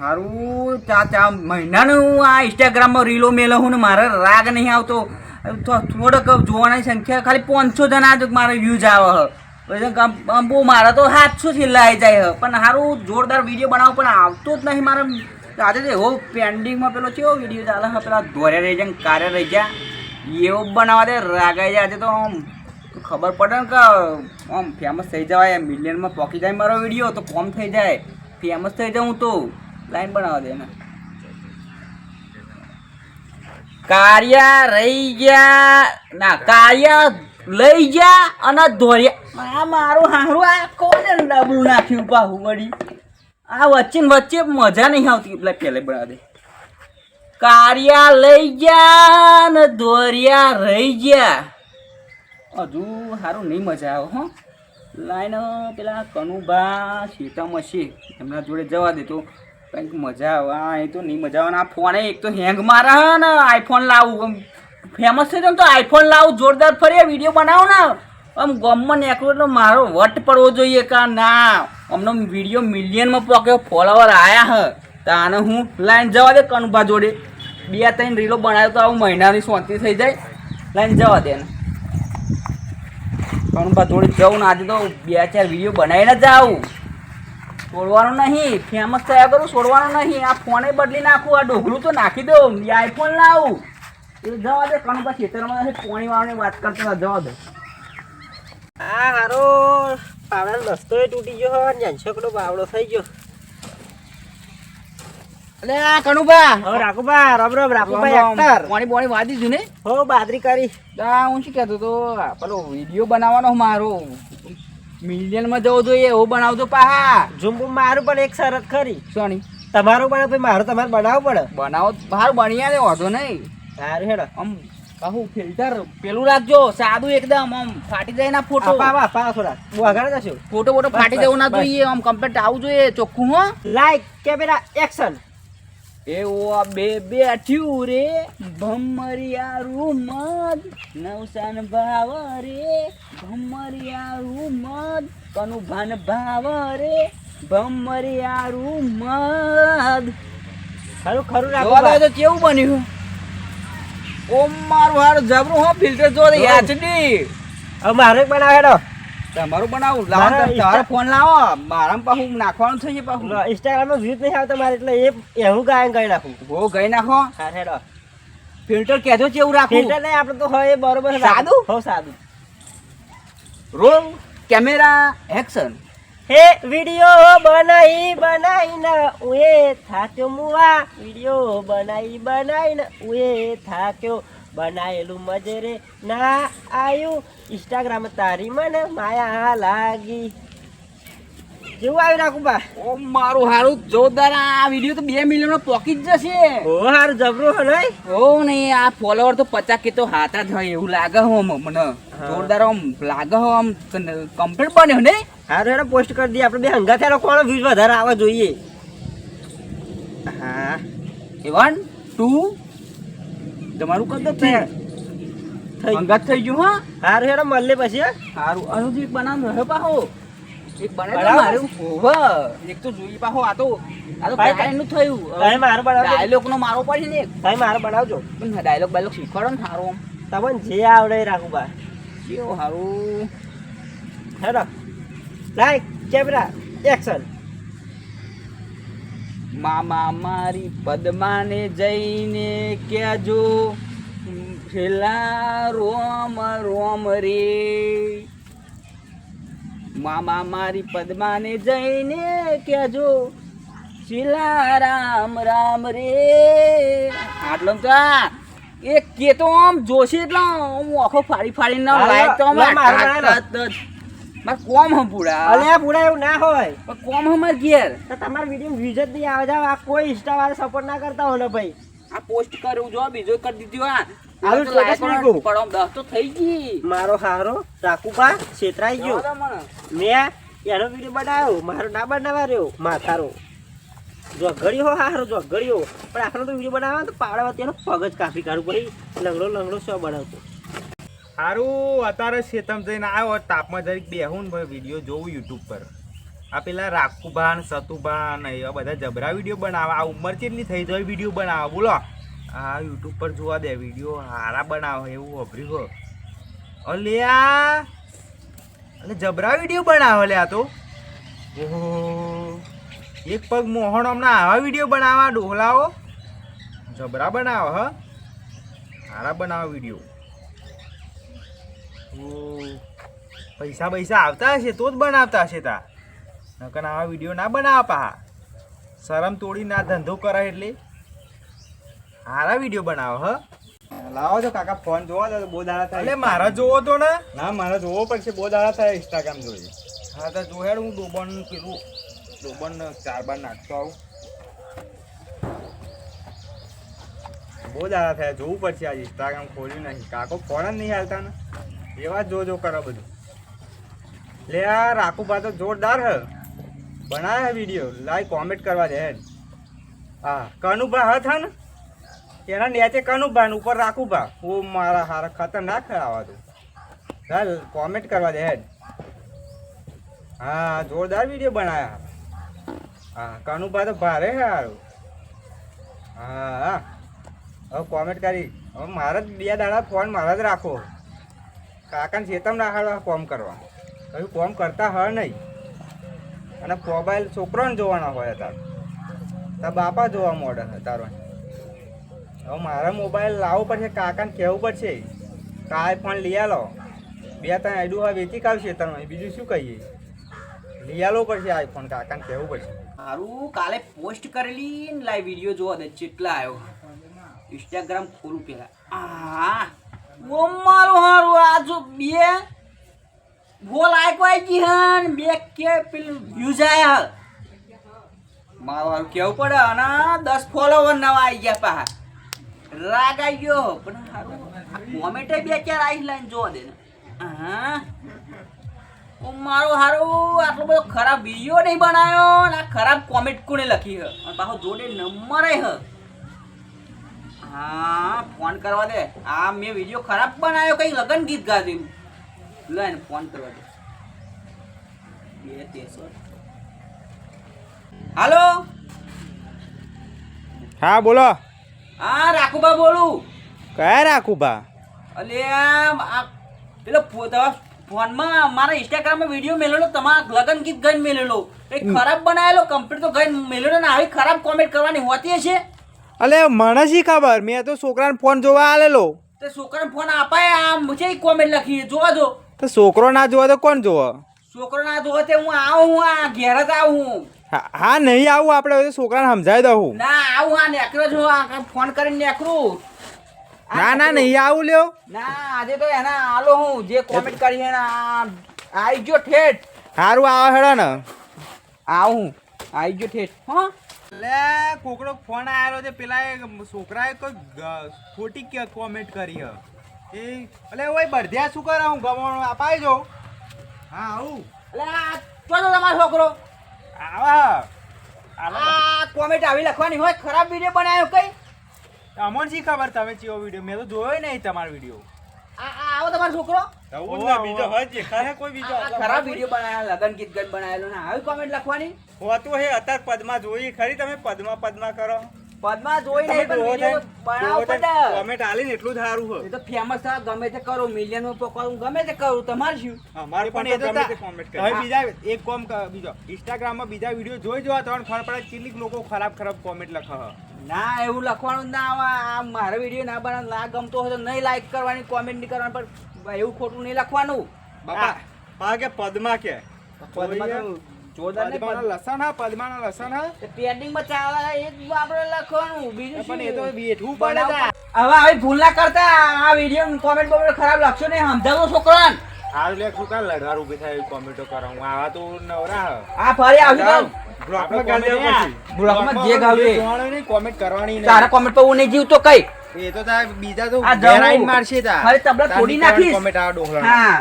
હારું ચા મહિનાનું હું આ ઇન્સ્ટાગ્રામમાં રીલો મેલો હું ને મારે રાગ નહીં આવતો. થોડોક જોવાની સંખ્યા ખાલી 500 જણા જ મારે વ્યૂઝ આવે પછી બહુ મારે તો 700 છેલ્લા આવી જાય પણ સારું જોરદાર વિડીયો બનાવો પણ આવતો જ નહીં મારે. આજે તો એવો પેન્ડિંગમાં પેલો કેવો વિડીયો ચાલે છે પેલા ધોર્યા રહી જાય કાર્ય રહી જાય એવો બનાવવા દે રાગાઈ જાય. આજે તો આમ ખબર પડે ને કે આમ ફેમસ થઈ જવાય મિલિયનમાં પહોંચી જાય મારો વિડીયો તો કોમ થઈ જાય ફેમસ થઈ જાઉં તો લાઈન બનાવવા દે ને. કાર્યા રહી ગયા ના કાર્યા લઈ ગયા અને ધોર્યા આ મારું હારું આ કોને ડબલું નાખ્યું પાહુ વળી આ વચ્ચે વચ્ચે મજા નહીં આવતી એટલે પહેલે બનાવી દે. કાર્યા લઈ ગયા ને ધોર્યા રહી ગયા હજુ સારું નહીં મજા આવે હો. લાઈન પેલા કનુભા સીતામાં છે એમના જોડે જવા દે તો કંઈક મજા આવે. હા એ તો નહીં મજા આવે. આ ફોને એક તો હેંગ મારે ને આઈફોન લાવું ફેમસ થઈ જાય તો આઈફોન લાવું જોરદાર ફરી વિડીયો બનાવો ને આમ ગમમાં નીકળો એટલે મારો વટ પડવો જોઈએ કે ના અમને વિડીયો મિલિયનમાં પહોંચ્યો ફોલોવર આવ્યા હ તો આને હું લાઈન જવા દે કનુભા જોડે 2-3 રીલો બનાવ્યો તો આવું મહિનાની શાંતિ થઈ જાય. લાઈન જવા દે ને કનુભા જોડે જવું ને આજે તો 2-4 વિડીયો બનાવીને જ આવું. છોડવાનું નહીં ફેમસ થયા કરું છોડવાનું નહીં. આ ફોને બદલી નાખું આ ડોગલું તો નાખી દઉં આઈફોન લાવું એ જવા દે. કનુભા ખેતરમાં પોણી વાળવાની વાત કરતા જવા દે. આ હારો પાવડાનો રસ્તો તૂટી ગયો હોય ને છોકરો બાવડો થઈ ગયો. અલે આ કનુભા હવે રાખુબા રબ રબ રાખુબા એક્ટર પોણી બોણી વાદી છું ને હો બાદરી કરી હું શું કહેતો તો પેલો વિડીયો બનાવવાનો મારો મિલિયનમાં જવો જોઈએ એવો બનાવજો પાહા. ઝુંબુ મારું પણ એક શરત ખરી. સોની તમારું પણ ભાઈ મારું તમારે બનાવવું પડે. બનાવો બહાર બની દે વાંધો નહીં. સારું હેડો આમ કહું ફિલ્ટર પેલું રાખજો સાદું એકદમ આમ ફાટી જાય ના ફોટો થોડા વગાડ જશો ફોટો ફોટો ફાટી જવું ના જોઈએ આમ કમ્પ્લીટ આવું જોઈએ ચોખ્ખું હો. Like camera action. એવો બે બેઠ્યું રે ભમરિયા રૂમદ નવસાન ભાવ રે ભમરિયા રૂમદ કનુભાન ભાવ રે ભમરિયા રૂમદ. ખરું ખરું રાખો તો કેવું બન્યું ઓમ મારું હારું જબરું હો ફિલ્ટર જો યાચડી. હવે મારે જ બનાવે હેડો તમારું બનાવું લાવો તમારો ફોન લાવો મારા પાછું નાખવાનું થઈ જાય પાછું ઇન્સ્ટાગ્રામમાં વ્યૂઝ નહીં આવતા મારે એટલે એવું ગાયન ગઈ નાખું. હો ગઈ નાખો. હા હેડો ફિલ્ટર કહેજો કેવું રાખવું. ફિલ્ટર નહીં આપણે તો હોય બરોબર સાદું હો સાદું. Roll camera action. હે વિડિયો બનાવીને ઉએ થાક્યો મુવા વિડિયો બનાવીને ઉએ થાક્યો બનાયેલું મજરે ના આયું ઇન્સ્ટાગ્રામ તારી મને માયા લાગી. જેવું આવી રાખું બા ઓ મારું હારું જોરદાર આ વિડીયો તો 2 મિલિયન પોકી જ જશે. ઓ હારું જબરું હે નહીં હો નહીં આ ફોલોવર તો 50 કે તો હાથા જ હોય એવું લાગે હો મને જોરદાર આમ લાગે હો આમ કમ્પ્લીટ બન્યો ને. હારું હેડો પોસ્ટ કરી દઈએ આપણે બે હંગા થયા કોણ વ્યૂઝ વધારે આવવા જોઈએ. હા 1 2 તમારું કદ થઈ અંગાત થઈ ગયું. હા હારું હેડો મળે પછી સારું અનુજી એક બનાવ રહ્યો પાહો એક બનાવ મારું ઓહો એક તો જોઈ પાહો આ તો નું થયું ભાઈ મારું બનાવજો ડાયલોગ નો મારો પડે ને ભાઈ મારું બનાવજો ડાયલોગ બાયલોગ શીખવાડો ને સારું આમ તમને જે આવડે રાખું બા કેવું સારું. હેડો લાઈક કેમેરા એક્શન. મામા મારી પદ્માને જઈને કહેજો છેલ્લા રોમ રોમ રે મામા મારી પદ્માને જઈને કહેજો છેલ્લા રામ રામ રે. આટલો તો એક કે તો આમ જોશે એટલે હું આખો ફાડીને લાઈક તો મારે કોમ હમ પૂરા અલે પૂરા એવું ના હોય પણ કોમ હમાર ઘેર તો તમારા વિડીયો વ્યૂઝ જ નહીં આવે જાવ આ કોઈ ઇન્સ્ટા વાળા સપોર્ટ ના કરતા હોય ને ભાઈ. આ પોસ્ટ કર્યું જો બીજો કરી દીધું આ આવું સ્ટેટસ મૂક્યું પણ આમ 10 તો થઈ ગઈ. મારો હારો રાખુબા છેતરાઈ ગયો મેં એનો વિડીયો બનાવ્યો મારો ના બનાવવા રહ્યો માથારો જો ઘડ્યો હારો જો ઘડ્યો પણ આખરો તો વિડીયો બનાવવા તો પાવડા તેનો પગ જ કાપી કાઢું પછી લંગડો શું બનાવતો. સારું અત્યારે શેતમ જઈને આવ્યો તાપમાં જરીક બેહું ને વિડીયો જોઉં યુટ્યુબ પર આ પેલા રાખુભા ને સતુભા ને એવા બધા જબરા વિડીયો બનાવે. આ ઉંમર કેટલી થઈ જાય વિડીયો બનાવે બોલો. આ યુટ્યુબ પર જોવા દે વિડીયો હારા બનાવે એવું વાપર્યું હો. અલ્યા એટલે જબરા વિડીયો બનાવે લે આ તો. ઓહો એક પગ મોહણ હમણાં આવા વિડીયો બનાવવા ડોહલાઓ જબરા બનાવે હ હારા બનાવે વિડીયો. પૈસા પૈસા આવતા હશે તો જ બનાવતા હશે તા નકર આવા વિડીયો ના બનાવે પા. શરમ તોડીને આ ધંધો કરે એટલે હારા વિડીયો બનાવે હ. લાવો છો કાકા ફોન જોવા દો બહુ દાડા થાય. એટલે મારા જોવો તો ને. ના મારે જોવો પડશે બહુ દાડા થાય ઇન્સ્ટાગ્રામ જોઈએ. હા તો જોહેડ હું ડોબન પેલું ડોબન 4 બાર નાખતો આવું. બહુ દાડા થાય જોવું પડશે આજે ઇન્સ્ટાગ્રામ ખોલ્યું નહીં કાકો ફોન જ નહીં હાલતા ને એવા જ જો કરો બધું. લે આ રાખુભા તો જોરદાર હ બનાવે વિડીયો લાઈક કોમેન્ટ કરવા દે હેડ. હા કનુભા હથ ને એના નીચે કનુભા ને ઉપર રાખુભા. ઓ મારા હારા ખતરનાક આવા તો ચાલ કોમેન્ટ કરવા દે હેડ. હા જોરદાર વિડીયો બનાવ્યા. હા કનુભા તો ભારે છે સારું. હા હા હવે કોમેન્ટ કરી હવે મારે જ 2 દાડા ફોન મારા જ રાખો. કાકાને ચેતમ રાખવા કોમ કરવા કયું કોમ કરતા હ નહીં. અને મોબાઈલ છોકરાને જોવાના હોય તાર બાપા જોવા મોડે તારો. હવે મારા મોબાઈલ લાવવો પડશે કાકાને કહેવું પડશે કે આઈફોન લઈ આલો. 2-3 આઈડું હવે વેચી કાઢશે તમે બીજું શું કહીએ. લઈ આલવો પડશે આઈફોન કાકાને કહેવું પડશે. મારું કાલે પોસ્ટ કરેલી ને લાઈવ વિડીયો જોવા દે કેટલા આવ્યો. ઇન્સ્ટાગ્રામ ખોલું પેલા. હા ઓ મારું હારું આ જો 2 ગોલ આઈકો આવી ગઈ હન 2 કે પેલું વ્યૂઝ આયા. મારું હારું કેવું પડે અને 10 ફોલોવર નવા આવી ગયા પાહા. રાગ આવી ગયો પણ હારું કોમેન્ટ 2-4 આવી લાઈન જોવા દે ને. હા ઓ મારું હારું આટલો બધો ખરાબ વિડીયો નહીં બનાવ્યો ને આ ખરાબ કોમેન્ટ કોને લખી હ અને પાછો જોડે નંબર હ. હા ફોન કરવા દે. આ મેં વિડીયો ખરાબ બનાવ્યો કઈ લગન ગીત ગાતું લે ને ફોન કરવા દે. 2-3 હાલો હા બોલો. હા રાખુભા બોલું. કયા રાખુભા? અલે આ પેલો ફોનમાં મારા ઇન્સ્ટાગ્રામમાં વિડીયો મેલેલો તમારા લગન ગીત ગઈને મેલેલો એ ખરાબ બનાવેલો કમ્પ્લીટ તો ગઈને મેલેલો ને આવી ખરાબ કોમેન્ટ કરવાની હોતી હશે. અલે મને શી ખબર મેં તો છોકરાને ફોન જોવા આલેલો. તે છોકરાને ફોન અપાય આમ છે કોમેન્ટ લખી જોવા દો. તો છોકરો ના જોવા તો કોણ જોવે? છોકરો ના જોવા તે હું આવું આ ઘેર જ આવું. હા નહીં આવું આપણે છોકરાને સમજાવી દઉં. ના આવું આ નેકરો છો આ ફોન કરીને નેકરું. ના ના નહીં આવું લ્યો. ના આજે તો એના આલો હું જે કોમેન્ટ કરી છે ને આવી ગયો ઠેઠ. સારું આવે હેડો ને આવું આવી ગયો ઠેઠ. હા લે કોકડો ફોન આવેલો છે પેલા છોકરાએ કોઈ ખોટી કોમેન્ટ કરી હ એ એટલે ઓય બળધ્યા શું કરે હું ગમણ અપાઈ જો. હા આવું એટલે ચોલો તમારો છોકરો આવા આ કોમેન્ટ આવી લખવાની હોય ખરાબ વિડીયો બનાવ્યો કઈ અમોન શી ખબર તમે ચિયો વિડીયો મેં તો જોયો નહીં તમારો વિડીયો. આવો તમારો છોકરો બીજો હોય ખરે કોઈ બીજો ખરાબ વિડીયો બનાવ્યા લગન ગીત ગત બનાવેલો ને આવી કોમેન્ટ લખવાની હોતું હે અત્યારે પદ્મા જોઈ ખરી તમે પદ્મા કરો પદ્મા જોઈ નહીં પણ વિડીયો બનાવો પડે. કોમેન્ટ આલીને એટલું જ સારું એ તો ફેમસ થાય ગમે તે કરું મિલિયન માં પકડું ગમે તે કરું તમારે શું. અમારે પણ એ તો કોમેન્ટ હવે બીજા એક કોમ બીજો ઇન્સ્ટાગ્રામમાં બીજા વિડીયો જોઈ જોવા તો ખબર પડે કેટલીક લોકો ખરાબ કોમેન્ટ લખે. ના એવું લખવાનું ના આવે. આ મારો વિડીયો ના બનાવ ના ગમતો હોય તો નહીં લાઈક કરવાની કોમેન્ટ નહીં કરવાની પણ એવું ખોટું નહીં લખવાનું. બાપા પા કે પદ્મા કે પદ્માના લસણ હા પદ્માના લસણ હા પેન્ડિંગ માં ચાલે એ જ આપણે લખવાનું બીજું પણ એ તો શું બેઠવું પડે હવે આવી ભૂલ ના કરતા આ વિડીયો કોમેન્ટ બોમેન્ટ ખરાબ લખશો ને સમજાવો છોકરાને. હારું લે શું કાલ લડવાર ઉભી થાય કોમેન્ટો કરા હું આવા તો નવરા આ ફરી આવજો બ્લોકમાં ગાલી દેવું પછી બ્લોગમાં જે ગાવે નહીં કોમેન્ટ કરવાની નહીં. તારા કોમેન્ટ પર હું નહીં જીવતો કઈ એ તો તાર બીજા તો આ ઘેર આઈને મારશે તાર ફરી તબલા તોડી નાખીશ. કોમેન્ટ આ ડોહલા હા